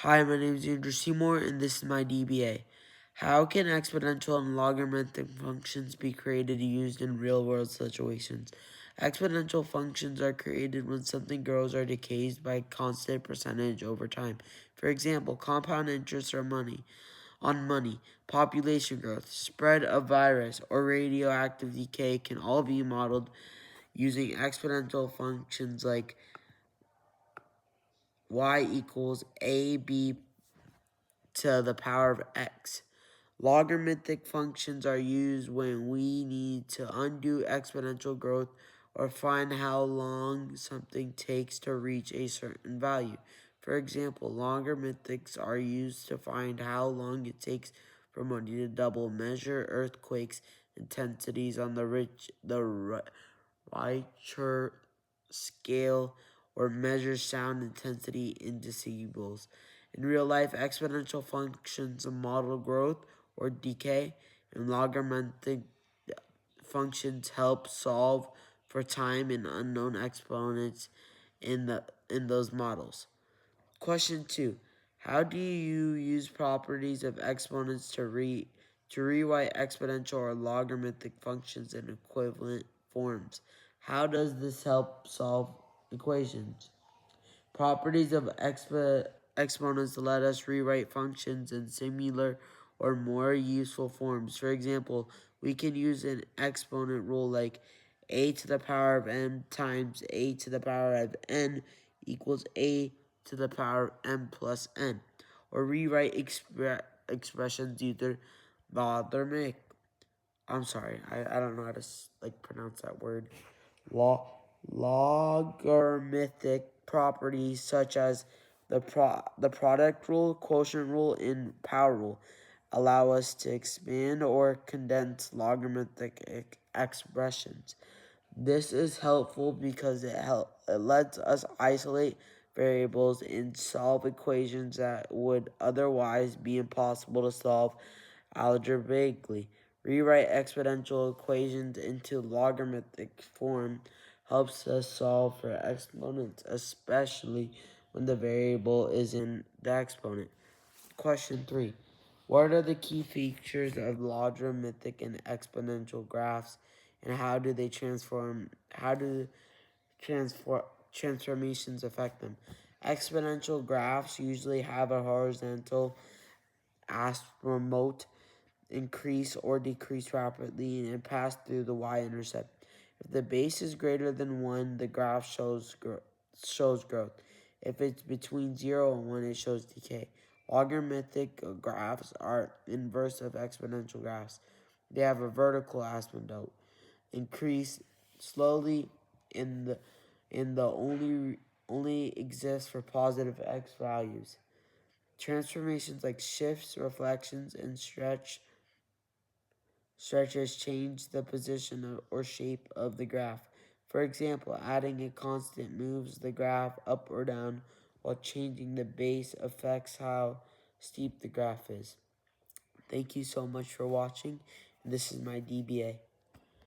Hi, my name is Andrew Seymour, and this is my DBA. How can exponential and logarithmic functions be created and used in real-world situations? Exponential functions are created when something grows or decays by a constant percentage over time. For example, compound interest on money, population growth, spread of virus, or radioactive decay can all be modeled using exponential functions like y equals ab to the power of x. Logarithmic functions are used when we need to undo exponential growth or find how long something takes to reach a certain value. For example, logarithmics are used to find how long it takes for money to double, measure earthquakes intensities on the Richter scale, or measure sound intensity in decibels. In real life, exponential functions model growth or decay, and logarithmic functions help solve for time and unknown exponents in those models. Question 2. How do you use properties of exponents to rewrite exponential or logarithmic functions in equivalent forms? How does this help solve equations? Properties of exponents let us rewrite functions in similar or more useful forms. For example, we can use an exponent rule like a to the power of m times a to the power of n equals a to the power of m plus n. Or rewrite expressions either logarithmic. I'm sorry, I don't know how to pronounce that word. Logarithmic properties such as the product rule, quotient rule, and power rule allow us to expand or condense logarithmic expressions. This is helpful because it lets us isolate variables and solve equations that would otherwise be impossible to solve algebraically. Rewrite exponential equations into logarithmic form helps us solve for exponents, especially when the variable is in the exponent. Question 3. What are the key features of logarithmic and exponential graphs, and how do transformations affect them? Exponential graphs usually have a horizontal asymptote increase or decrease rapidly and pass through the y-intercept. If the base is greater than 1, the graph shows growth. If it's between 0 and 1, it shows decay. Logarithmic graphs are inverse of exponential graphs. They have a vertical asymptote, increase slowly, in the only exists for positive x values. Transformations like shifts, reflections, and stretches change the position or shape of the graph. For example, adding a constant moves the graph up or down, while changing the base affects how steep the graph is. Thank you so much for watching, and this is my DBA.